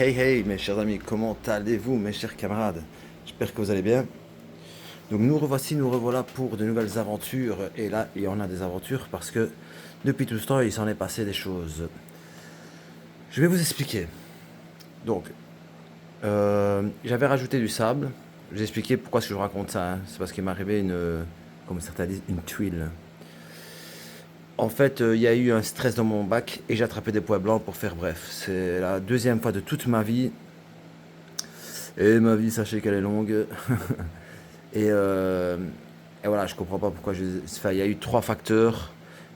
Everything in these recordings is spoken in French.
Hey mes chers amis, comment allez-vous mes chers camarades? J'espère que vous allez bien. Donc nous revoici, nous revoilà pour de nouvelles aventures. Et là, il y en a des aventures parce que depuis tout ce temps, il s'en est passé des choses. Je vais vous expliquer. Donc, j'avais rajouté du sable. Je vais expliquer pourquoi est-ce que je vous raconte ça, hein. C'est parce qu'il m'est arrivé comme certains disent, une tuile. En fait, il y a eu un stress dans mon bac et j'ai attrapé des poids blancs pour faire bref. C'est la deuxième fois de toute ma vie. Et ma vie, sachez qu'elle est longue. Et, euh, et voilà, je comprends pas pourquoi enfin, il y a eu trois facteurs.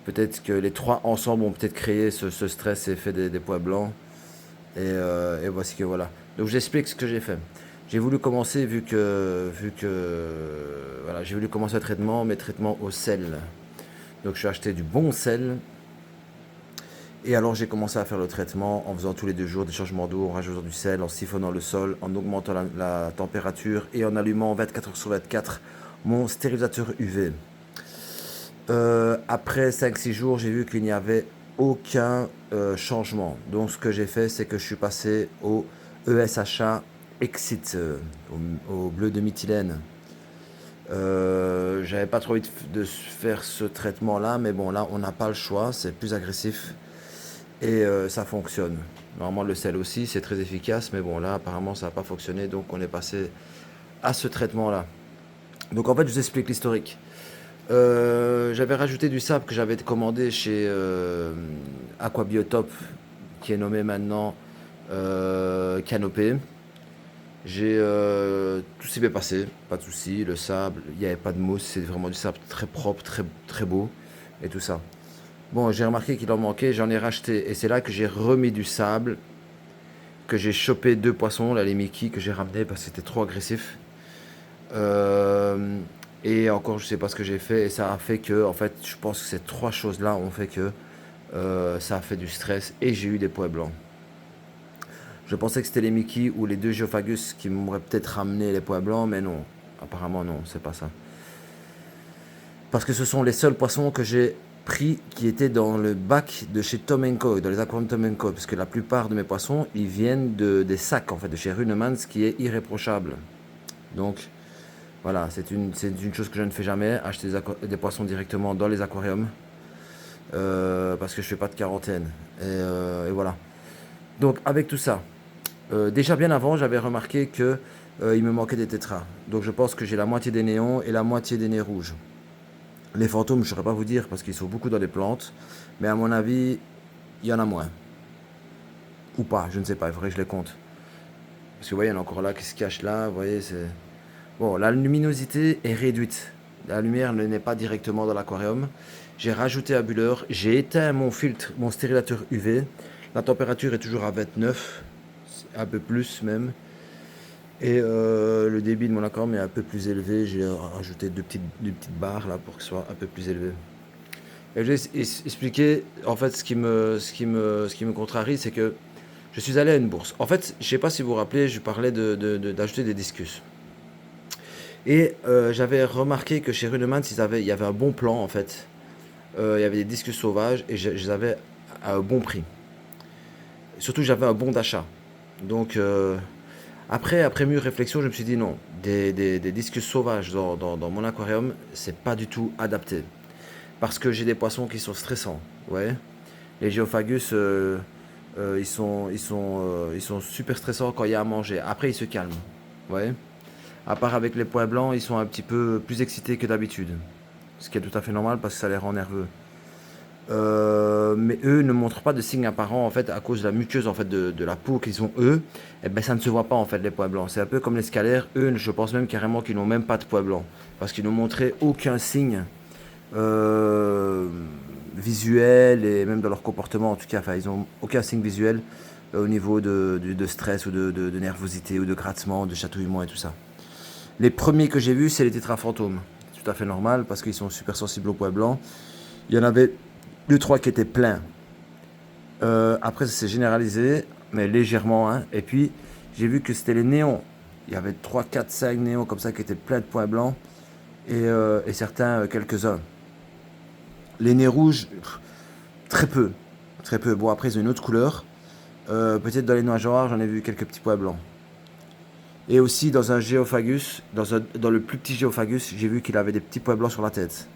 Peut-être que les trois ensemble ont peut-être créé ce stress et fait des poids blancs. Et voici que voilà. Donc j'explique ce que j'ai fait. J'ai voulu commencer voilà, j'ai voulu commencer mes traitements au sel. Donc je suis acheté du bon sel. Et alors j'ai commencé à faire le traitement en faisant tous les 2 jours des changements d'eau, en rajoutant du sel, en siphonnant le sol, en augmentant la température et en allumant 24 heures sur 24 mon stérilisateur UV. Après 5-6 jours, j'ai vu qu'il n'y avait aucun changement. Donc ce que j'ai fait, c'est que je suis passé au ESHA Exit, au bleu de méthylène. J'avais pas trop envie de faire ce traitement-là, mais bon, là, on n'a pas le choix, c'est plus agressif. Et ça fonctionne. Normalement, le sel aussi, c'est très efficace, mais bon, là, apparemment, ça n'a pas fonctionné, donc on est passé à ce traitement-là. Donc en fait, je vous explique l'historique. J'avais rajouté du sable que j'avais commandé chez Aquabiotop, qui est nommé maintenant Canopé. Tout s'est bien passé, pas de souci. Le sable, il n'y avait pas de mousse, c'est vraiment du sable très propre, très, très beau, et tout ça. Bon, j'ai remarqué qu'il en manquait, j'en ai racheté, et c'est là que j'ai remis du sable, que j'ai chopé 2 poissons, là, les Mickey, que j'ai ramené parce que c'était trop agressif. Euh, et encore, je sais pas ce que j'ai fait, et ça a fait que, en fait, je pense que ces trois choses-là ont fait que ça a fait du stress, et j'ai eu des poids blancs. Je pensais que c'était les Mickey ou les 2 Geophagus qui m'auraient peut-être ramené les poids blancs, mais non. Apparemment, non, c'est pas ça. Parce que ce sont les seuls poissons que j'ai pris qui étaient dans le bac de chez Tom Co, dans les aquariums Tom Co, parce que la plupart de mes poissons, ils viennent des sacs, en fait, de chez Runemans, ce qui est irréprochable. Donc, voilà, c'est une chose que je ne fais jamais, acheter des poissons directement dans les aquariums, parce que je fais pas de quarantaine. Et voilà. Donc, avec tout ça, déjà bien avant, j'avais remarqué que il me manquait des tétras. Donc, je pense que j'ai la moitié des néons et la moitié des nez rouges. Les fantômes, je ne saurais pas vous dire parce qu'ils sont beaucoup dans les plantes, mais à mon avis, il y en a moins. Ou pas, je ne sais pas, il faudrait que je les compte. Parce que vous voyez, il y en a encore là qui se cachent là, vous voyez, c'est... Bon, la luminosité est réduite. La lumière n'est pas directement dans l'aquarium. J'ai rajouté un bulleur, j'ai éteint mon filtre, mon stérilateur UV. La température est toujours à 29, un peu plus même. Et le débit de mon aquarium est un peu plus élevé. J'ai rajouté deux petites barres là pour que ce soit un peu plus élevé. Et je vais expliquer, en fait, ce qui me contrarie, c'est que je suis allé à une bourse. En fait, je ne sais pas si vous vous rappelez, je parlais d'ajouter des discus. Et j'avais remarqué que chez Runemans, il y avait un bon plan, en fait. Il y avait des discus sauvages et je les avais à un bon prix. Surtout, j'avais un bon d'achat. Donc, après mûre réflexion, je me suis dit non, des discus sauvages dans mon aquarium, c'est pas du tout adapté. Parce que j'ai des poissons qui sont stressants. Ouais. Les géophagus, ils sont super stressants quand il y a à manger. Après, ils se calment. Ouais. À part avec les points blancs, ils sont un petit peu plus excités que d'habitude. Ce qui est tout à fait normal parce que ça les rend nerveux. Mais eux ne montrent pas de signes apparents en fait à cause de la muqueuse en fait de la peau qu'ils ont eux. Et ben ça ne se voit pas en fait les points blancs. C'est un peu comme les scalaires. Eux, je pense même carrément qu'ils n'ont même pas de points blancs parce qu'ils n'ont montré aucun signe euh, visuel et même dans leur comportement en tout cas. Enfin, ils n'ont aucun signe visuel au niveau de stress ou de nervosité ou de grattement, de chatouillement et tout ça. Les premiers que j'ai vus, c'est les tétrafantômes. C'est tout à fait normal parce qu'ils sont super sensibles aux points blancs. Il y en avait deux, trois qui étaient pleins. Après, ça s'est généralisé, mais légèrement, hein. Et puis, j'ai vu que c'était les néons. Il y avait 3 4 5 néons comme ça qui étaient pleins de points blancs. Et certains, quelques-uns. Les nez rouges, très peu. Très peu. Bon, après, ils ont une autre couleur. Peut-être dans les nageoires, j'en ai vu quelques petits pois blancs. Et aussi dans un géophagus, dans le plus petit géophagus, j'ai vu qu'il avait des petits pois blancs sur la tête.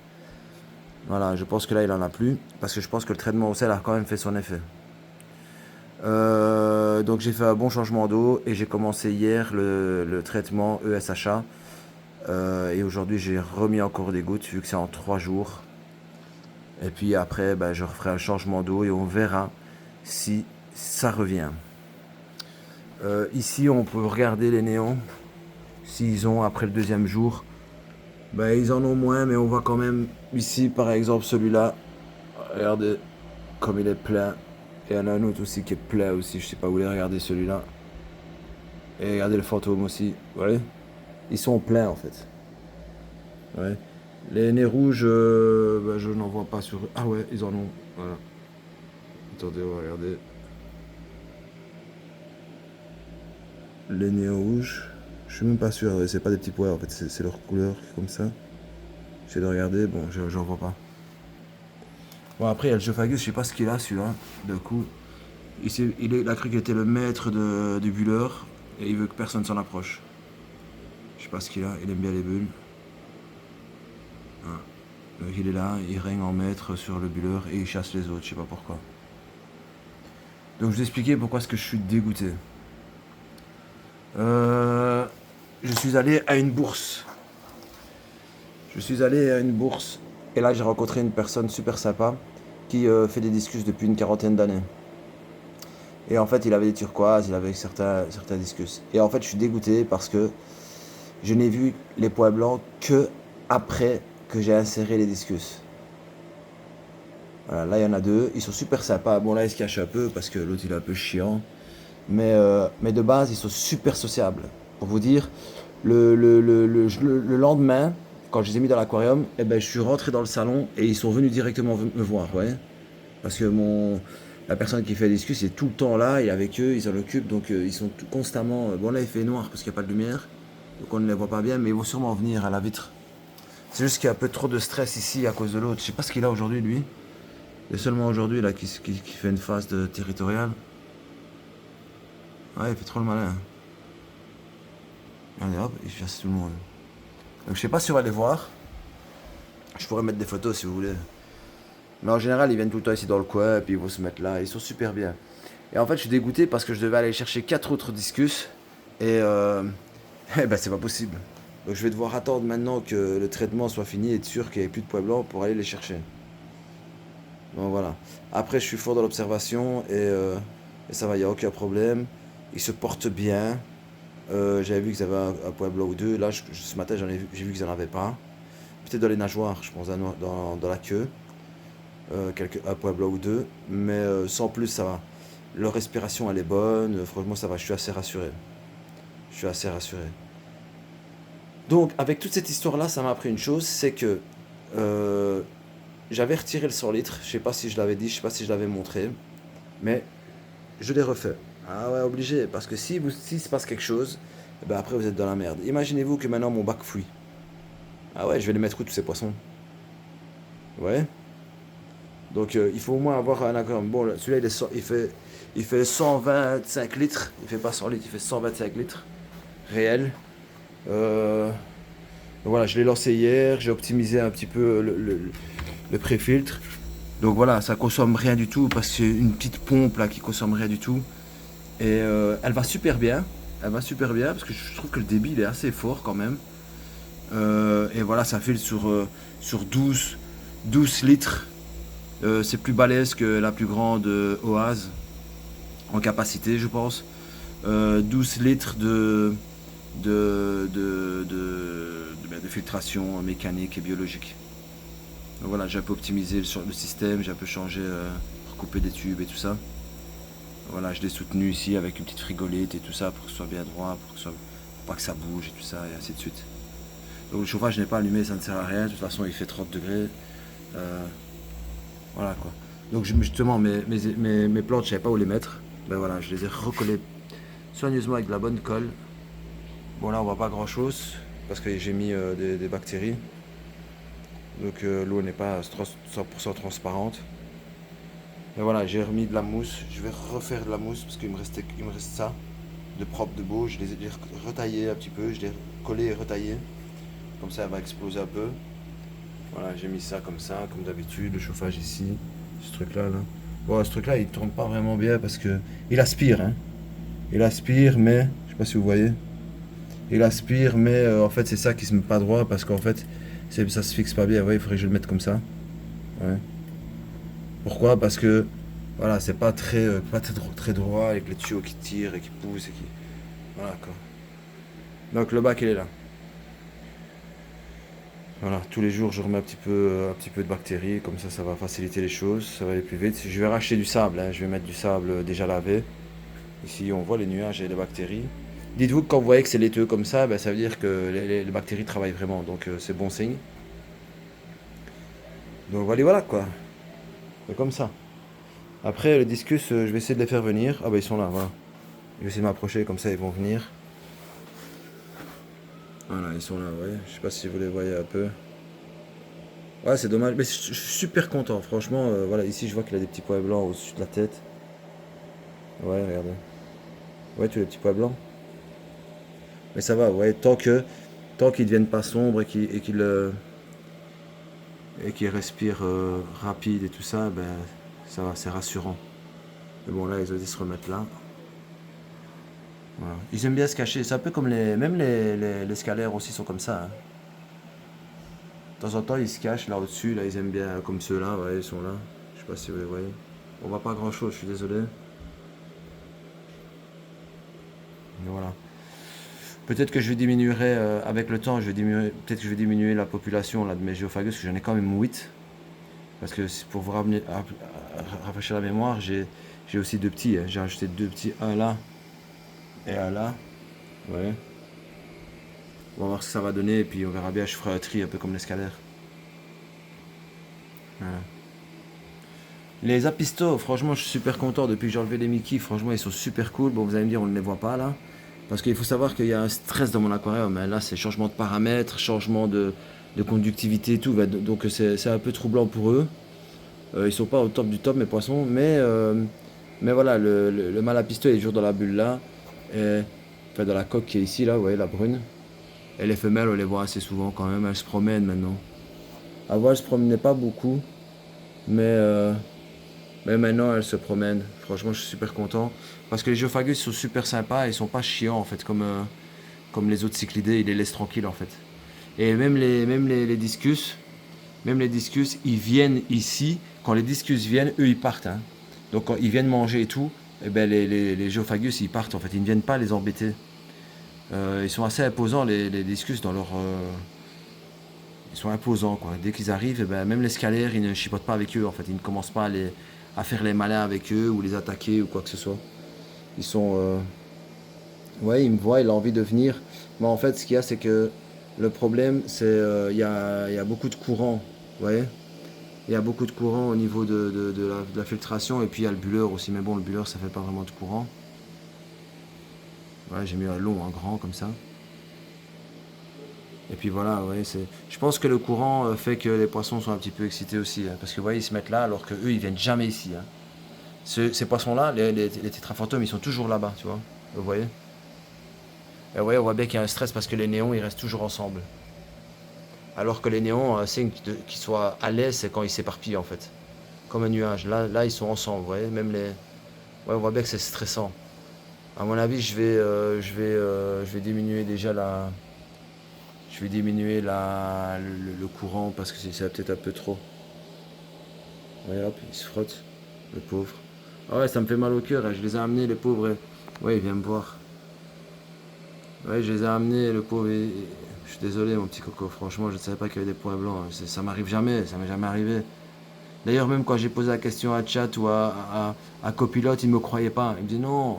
Voilà, je pense que là il en a plus, parce que je pense que le traitement au sel a quand même fait son effet. Donc j'ai fait un bon changement d'eau et j'ai commencé hier le traitement ESHA. Et aujourd'hui j'ai remis encore des gouttes vu que c'est en 3 jours. Et puis après ben, je referai un changement d'eau et on verra si ça revient. Ici on peut regarder les néons. S'ils ont après le deuxième jour, ben, ils en ont moins, mais on voit quand même ici par exemple celui-là. Regardez comme il est plein. Et il y en a un autre aussi qui est plein aussi, je sais pas où les regarder celui-là. Et regardez le fantôme aussi, vous voyez. Ils sont pleins en fait. Ouais. Les nez rouges, ben, je n'en vois pas sur eux. Ah ouais, ils en ont. Voilà. Attendez, on va regarder. Les nez rouges. Je suis même pas sûr, c'est pas des petits pois en fait, c'est leur couleur comme ça. J'essaie de regarder, bon, j'en vois pas. Bon, après, il y a le Geophagus, je sais pas ce qu'il a celui-là. D'un coup, il a cru qu'il était le maître du bulleur et il veut que personne s'en approche. Je sais pas ce qu'il a, il aime bien les bulles. Ah. Donc il est là, il règne en maître sur le bulleur et il chasse les autres, je sais pas pourquoi. Donc je vais expliquer pourquoi est-ce que je suis dégoûté. Je suis allé à une bourse. Je suis allé à une bourse et là j'ai rencontré une personne super sympa qui fait des discus depuis une quarantaine d'années. Et en fait il avait des turquoises, il avait certains discus. Et en fait je suis dégoûté parce que je n'ai vu les pois blancs que après que j'ai inséré les discus. Voilà, là il y en a deux, ils sont super sympas. Bon là ils se cachent un peu parce que l'autre il est un peu chiant. Mais de base ils sont super sociables. Pour vous dire, le lendemain, quand je les ai mis dans l'aquarium, eh ben, je suis rentré dans le salon et ils sont venus directement me voir. Ouais. Parce que la personne qui fait les discus est tout le temps là, et avec eux, ils s'en occupent, donc ils sont constamment. Bon là il fait noir parce qu'il n'y a pas de lumière, donc on ne les voit pas bien, mais ils vont sûrement venir à la vitre. C'est juste qu'il y a un peu trop de stress ici à cause de l'autre. Je sais pas ce qu'il a aujourd'hui lui. Il y a seulement aujourd'hui là qui fait une phase de territoriale. Ouais, il fait trop le malin. Allez hop, il chasse tout le monde. Donc je sais pas si on va les voir. Je pourrais mettre des photos si vous voulez. Mais en général, ils viennent tout le temps ici dans le coin, et puis ils vont se mettre là. Ils sont super bien. Et en fait, je suis dégoûté parce que je devais aller chercher 4 autres discus. Et eh ben, c'est pas possible. Donc je vais devoir attendre maintenant que le traitement soit fini et être sûr qu'il n'y ait plus de pois blancs pour aller les chercher. Donc voilà. Après, je suis fort dans l'observation et ça va, il n'y a aucun problème. Ils se portent bien. J'avais vu qu'ils avaient un pois blanc ou deux. Là, ce matin, j'ai vu qu'ils n'en avaient pas. Peut-être dans les nageoires, je pense, dans la queue. Un pois blanc ou deux. Mais sans plus, ça va. Leur respiration, elle est bonne. Franchement, ça va. Je suis assez rassuré. Je suis assez rassuré. Donc, avec toute cette histoire-là, ça m'a appris une chose, c'est que euh, j'avais retiré le 100 litres. Je sais pas si je l'avais dit, je sais pas si je l'avais montré. Mais je l'ai refait. Ah ouais, obligé. Parce que si se passe quelque chose, eh ben après vous êtes dans la merde. Imaginez-vous que maintenant mon bac fuit. Ah ouais, je vais les mettre où tous ces poissons? Ouais. Donc il faut au moins avoir un accord. Bon, celui-là il fait 125 litres. Il fait pas 100 litres, il fait 125 litres. Réel. Euh, donc voilà, je l'ai lancé hier. J'ai optimisé un petit peu le pré-filtre. Donc voilà, ça consomme rien du tout parce que c'est une petite pompe là qui consomme rien du tout. Et elle va super bien. Elle va super bien parce que je trouve que le débit il est assez fort quand même. Et voilà, ça file sur 12 litres. C'est plus balèze que la plus grande Oase en capacité, je pense. 12 litres de filtration mécanique et biologique. Donc voilà, j'ai un peu optimisé le système, j'ai un peu changé, recoupé des tubes et tout ça. Voilà, je l'ai soutenu ici avec une petite frigolette et tout ça pour que ce soit bien droit, pour pas que ça bouge et tout ça, et ainsi de suite. Donc le chauffage n'est pas allumé, ça ne sert à rien. De toute façon, il fait 30 degrés. Voilà quoi. Donc justement, mes plantes, je ne savais pas où les mettre. Ben voilà, je les ai recollées soigneusement avec de la bonne colle. Bon là, on voit pas grand chose parce que j'ai mis des bactéries. Donc l'eau n'est pas 100% transparente. Et voilà, j'ai remis de la mousse. Je vais refaire de la mousse parce il me reste ça de propre, de beau. Je les ai retaillés un petit peu. Je les ai collés et retaillés. Comme ça, elle va exploser un peu. Voilà, j'ai mis ça, comme d'habitude. Le chauffage ici. Ce truc-là, là. Bon, ce truc-là, il tourne pas vraiment bien parce que il aspire, hein. Il aspire, mais je sais pas si vous voyez. Il aspire, mais en fait, c'est ça qui se met pas droit parce qu'en fait, ça se fixe pas bien. Ouais, il faudrait que je le mette comme ça. Ouais. Pourquoi? Parce que voilà, c'est pas très droit avec les tuyaux qui tirent et qui poussent et qui. Voilà quoi. Donc le bac il est là. Voilà, tous les jours je remets un petit peu de bactéries, comme ça va faciliter les choses, ça va aller plus vite. Je vais racheter du sable, hein, je vais mettre du sable déjà lavé. Ici on voit les nuages et les bactéries. Dites-vous que quand vous voyez que c'est laiteux comme ça, ben, ça veut dire que les bactéries travaillent vraiment, donc c'est bon signe. Donc voilà quoi, c'est comme ça. Après les discus, je vais essayer de les faire venir. Ah bah ils sont là, voilà. Je vais essayer de m'approcher, comme ça ils vont venir. Voilà, ils sont là, ouais. Je sais pas si vous les voyez un peu. Ouais, c'est dommage. Mais je suis super content, franchement. Voilà, ici je vois qu'il a des petits points blancs au-dessus de la tête. Ouais, regardez. Ouais, tu as les petits points blancs. Mais ça va, ouais. Tant qu'ils ne deviennent pas sombres et qu'ils respirent rapide et tout ça, ben ça va, c'est rassurant. Mais bon, là, ils ont dit se remettre là. Voilà. Ils aiment bien se cacher. C'est un peu comme même les scalaires aussi sont comme ça, hein. De temps en temps, ils se cachent là au-dessus. Là, ils aiment bien, comme ceux-là, ouais, ils sont là. Je sais pas si vous les voyez. On voit pas grand-chose, je suis désolé. Mais voilà. Peut-être que je vais diminuer avec le temps, peut-être que je vais diminuer la population là, de mes géophagus, parce que j'en ai quand même 8. Parce que pour vous rafraîchir la mémoire, j'ai aussi deux petits, hein. J'ai acheté deux petits, un là et un là. Ouais. On va voir ce que ça va donner, et puis on verra bien, je ferai un tri un peu comme l'escalaire. Voilà. Les apistos, franchement, je suis super content depuis que j'ai enlevé les Mickey. Franchement, ils sont super cool. Bon, vous allez me dire, on ne les voit pas là. Parce qu'il faut savoir qu'il y a un stress dans mon aquarium, hein. Là, c'est changement de paramètres, changement de conductivité et tout. Donc, c'est un peu troublant pour eux. Ils sont pas au top du top, mes poissons. Mais voilà, le mâle apisto est toujours dans la bulle là. Et, enfin, dans la coque qui est ici, là, vous voyez, la brune. Et les femelles, on les voit assez souvent quand même. Elles se promènent maintenant. Avant, elles se promenaient pas beaucoup. Mais. Mais maintenant, elle se promène. Franchement, je suis super content. Parce que les géophagus sont super sympas et ils sont pas chiants en fait, comme les autres cyclidés. Ils les laissent tranquilles en fait. Et même les discus, ils viennent ici. Quand les discus viennent, eux ils partent, hein. Donc quand ils viennent manger et tout, et ben les géophagus ils partent en fait. Ils ne viennent pas les embêter. Ils sont assez imposants les discus dans leur. Ils sont imposants quoi. Dès qu'ils arrivent, eh ben, même les scalaires ils ne chipotent pas avec eux en fait. Ils ne commencent pas à faire les malins avec eux ou les attaquer ou quoi que ce soit. Ils sont. Ouais, ils me voient, il a envie de venir. Mais en fait, ce qu'il y a, c'est que le problème, c'est il y a beaucoup de courant. Vous voyez. Il y a beaucoup de courant au niveau de la filtration. Et puis il y a le bulleur aussi. Mais bon, le bulleur, ça fait pas vraiment de courant. Ouais, j'ai mis un long, un grand comme ça. Et puis voilà, ouais, je pense que le courant fait que les poissons sont un petit peu excités aussi, hein. Parce que vous voyez, ils se mettent là alors que eux, ils viennent jamais ici, hein. Ces poissons-là, les tétrafantômes, ils sont toujours là-bas, tu vois. Vous voyez. Et ouais, on voit bien qu'il y a un stress parce que les néons, ils restent toujours ensemble. Alors que les néons, un signe qu'ils soient à l'aise, c'est quand ils s'éparpillent en fait. Comme un nuage. Là, ils sont ensemble, vous voyez. Même les. Ouais, on voit bien que c'est stressant. À mon avis, je vais diminuer déjà la. Je vais diminuer le courant parce que c'est peut-être un peu trop. Ouais, hop, il se frotte, le pauvre. Ah ouais, ça me fait mal au cœur, hein. Je les ai amenés, les pauvres. Ouais, il vient me voir. Ouais, je les ai amenés, le pauvre. Je suis désolé, mon petit coco. Franchement, je ne savais pas qu'il y avait des points blancs. Ça m'arrive jamais, ça m'est jamais arrivé. D'ailleurs, même quand j'ai posé la question à Chat ou à Copilote, il ne me croyait pas. Il me dit non,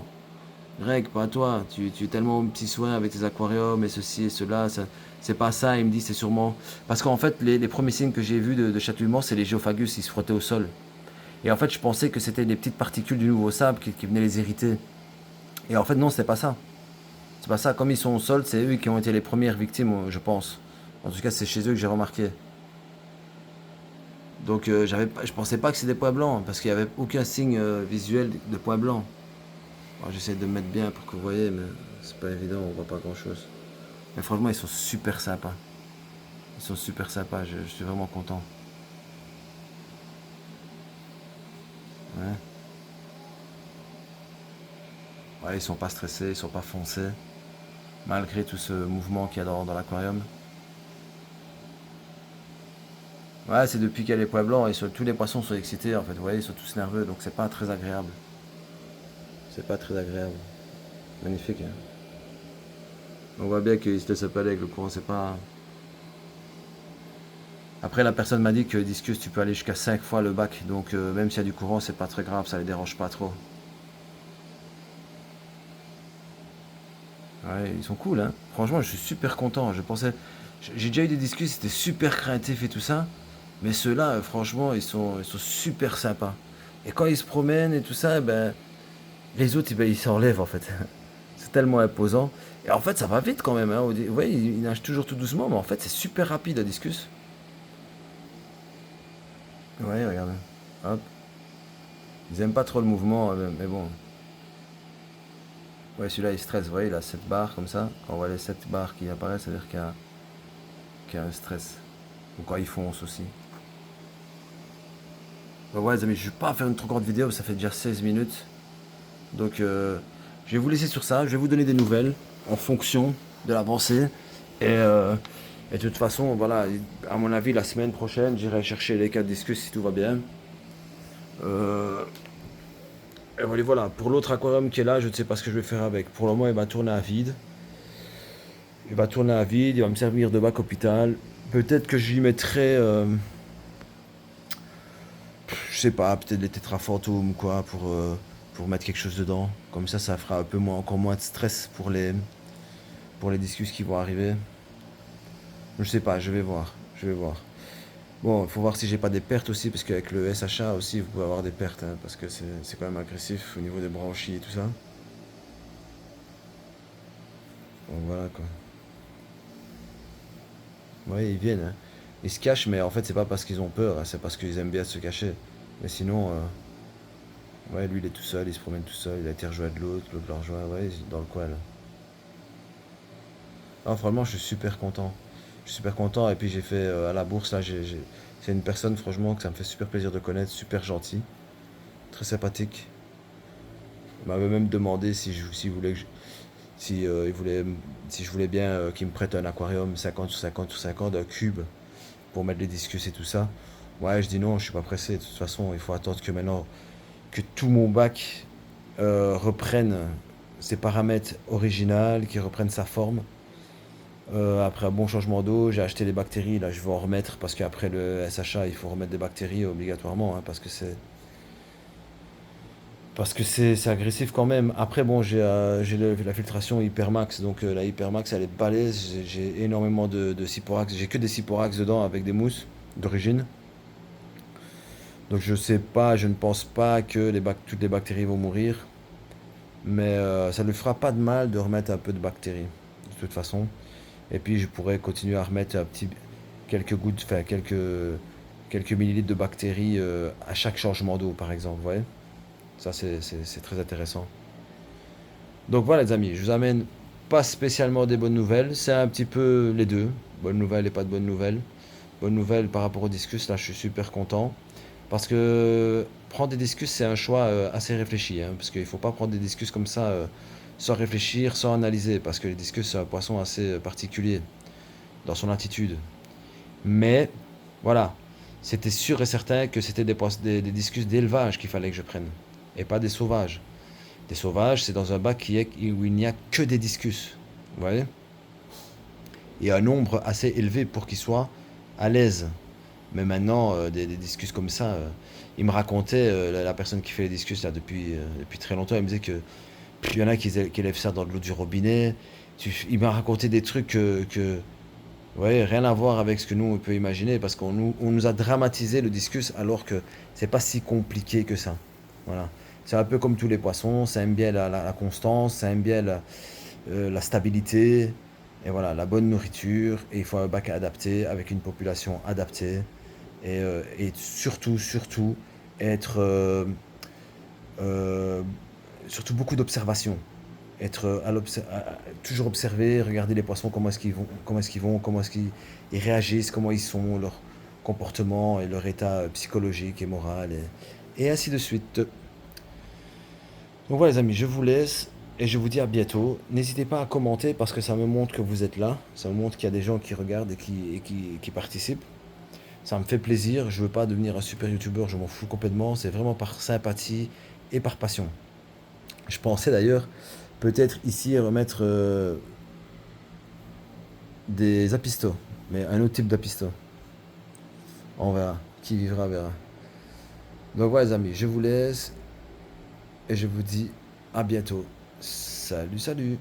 Greg, pas toi. Tu es tellement petit soin avec tes aquariums et ceci et cela. C'est pas ça. Il me dit c'est sûrement. Parce qu'en fait, les premiers signes que j'ai vus de chatouillement, c'est les géophagus. Ils se frottaient au sol. Et en fait, je pensais que c'était des petites particules du nouveau sable qui venaient les irriter. Et en fait, non, c'est pas ça. C'est pas ça. Comme ils sont au sol, c'est eux qui ont été les premières victimes, je pense. En tout cas, c'est chez eux que j'ai remarqué. Donc je pensais pas que c'était des points blancs, parce qu'il n'y avait aucun signe visuel de points blancs. Alors j'essaie de me mettre bien pour que vous voyez, mais c'est pas évident, on voit pas grand chose. Mais franchement, ils sont super sympas. Ils sont super sympas, je suis vraiment content. Ouais. Ouais, ils sont pas stressés, ils sont pas foncés, malgré tout ce mouvement qu'il y a dans l'aquarium. Ouais, c'est depuis qu'il y a les points blancs, tous les poissons sont excités en fait, vous voyez, ils sont tous nerveux, donc c'est pas très agréable. C'est pas très agréable. Magnifique, hein. On voit bien qu'ils se laissent pas aller avec le courant, c'est pas... Après, la personne m'a dit que Discus, tu peux aller jusqu'à 5 fois le bac, donc même s'il y a du courant, c'est pas très grave, ça les dérange pas trop. Ouais, ils sont cool, hein. Franchement, je suis super content. J'ai déjà eu des Discus, c'était super craintif et tout ça, mais ceux-là, franchement, ils sont super sympas. Et quand ils se promènent et tout ça, ben, les autres, ben, ils s'enlèvent en fait. C'est tellement imposant. Et en fait, ça va vite quand même, hein. Vous voyez, ils nagent toujours tout doucement, mais en fait, c'est super rapide à Discus. Ouais, regardez. Hop. Ils aiment pas trop le mouvement, mais bon. Ouais, celui-là, il stresse. Vous voyez, il a 7 barres comme ça. Quand on voit les 7 barres qui apparaissent, ça veut dire qu'il y a un stress. Ou quand ils foncent aussi. Donc ouais, les amis, je ne vais pas faire une trop grande vidéo, ça fait déjà 16 minutes. Donc, je vais vous laisser sur ça. Je vais vous donner des nouvelles en fonction de l'avancée. Et de toute façon, voilà, à mon avis, la semaine prochaine, j'irai chercher les 4 discus si tout va bien. Euh, et voilà, pour l'autre aquarium qui est là, je ne sais pas ce que je vais faire avec. Pour le moment, il va tourner à vide. Il va tourner à vide, il va me servir de bac hôpital. Peut-être que j'y mettrai, je sais pas, peut-être des tétrafantômes quoi, pour mettre quelque chose dedans. Comme ça fera un peu moins, encore moins de stress pour les discussions qui vont arriver. Je sais pas, je vais voir, je vais voir. Bon, il faut voir si j'ai pas des pertes aussi, parce qu'avec le SHA aussi, vous pouvez avoir des pertes, hein, parce que c'est quand même agressif au niveau des branchies et tout ça. Donc voilà quoi. Ouais, ils viennent, hein. Ils se cachent, mais en fait, c'est pas parce qu'ils ont peur, hein, c'est parce qu'ils aiment bien se cacher. Mais sinon, ouais, lui il est tout seul, il se promène tout seul, il a été rejoint de l'autre l'a rejoint, ouais, il est dans le coin là. Ah, franchement, je suis super content. Je suis super content, et puis j'ai fait à la bourse là, c'est une personne, franchement, que ça me fait super plaisir de connaître, super gentil, très sympathique. Il m'avait même demandé si, voulait que il voulait, si je voulais bien qu'il me prête un aquarium 50 sur 50 sur 50, un cube, pour mettre les discus et tout ça. Ouais, je dis non, je suis pas pressé, de toute façon, il faut attendre que maintenant, que tout mon bac reprenne ses paramètres originaux, qu'il reprenne sa forme. Après un bon changement d'eau, j'ai acheté des bactéries, là je vais en remettre parce qu'après le SHA il faut remettre des bactéries obligatoirement, hein, parce que c'est agressif quand même. Après bon, j'ai la filtration Hypermax, donc la Hypermax elle est balèze, j'ai énormément de Cyporax, j'ai que des Cyporax dedans avec des mousses d'origine. Donc je sais pas, je ne pense pas que toutes les bactéries vont mourir, mais ça ne fera pas de mal de remettre un peu de bactéries, de toute façon. Et puis je pourrais continuer à remettre quelques gouttes, enfin quelques millilitres de bactéries à chaque changement d'eau, par exemple. Vous voyez, ça c'est très intéressant. Donc voilà les amis, je vous amène pas spécialement des bonnes nouvelles, c'est un petit peu les deux, bonnes nouvelles et pas de bonnes nouvelles. Bonne nouvelle par rapport au discus, là je suis super content. Parce que prendre des discus, c'est un choix assez réfléchi, hein, parce qu'il ne faut pas prendre des discus comme ça sans réfléchir, sans analyser, parce que les discus, c'est un poisson assez particulier dans son attitude. Mais voilà, c'était sûr et certain que c'était des discus d'élevage qu'il fallait que je prenne, et pas des sauvages. Des sauvages, c'est dans un bac où il n'y a que des discus, vous voyez, et un nombre assez élevé pour qu'ils soient à l'aise. Mais maintenant, des discussions comme ça, il me racontait, la personne qui fait les discussions là, depuis très longtemps, il me disait que il y en a qui élèvent ça dans l'eau du robinet. Il m'a raconté des trucs ouais, rien à voir avec ce que nous on peut imaginer, parce qu'on nous a dramatisé le discus alors que c'est pas si compliqué que ça. Voilà. C'est un peu comme tous les poissons, ça aime bien la constance, ça aime bien la stabilité, et voilà, la bonne nourriture, et il faut un bac adapté, avec une population adaptée. Et surtout, surtout, être, euh, surtout beaucoup d'observation. Être toujours observer, regarder les poissons, comment est-ce qu'ils ils réagissent, comment ils sont, leur comportement et leur état psychologique et moral, et ainsi de suite. Donc voilà les amis, je vous laisse et je vous dis à bientôt. N'hésitez pas à commenter parce que ça me montre que vous êtes là, ça me montre qu'il y a des gens qui regardent et qui participent. Ça me fait plaisir, je veux pas devenir un super youtubeur, je m'en fous complètement, c'est vraiment par sympathie et par passion. Je pensais d'ailleurs peut-être ici remettre des apistos, mais un autre type d'apisto. On verra, qui vivra verra. Donc voilà les amis, je vous laisse et je vous dis à bientôt. Salut, salut.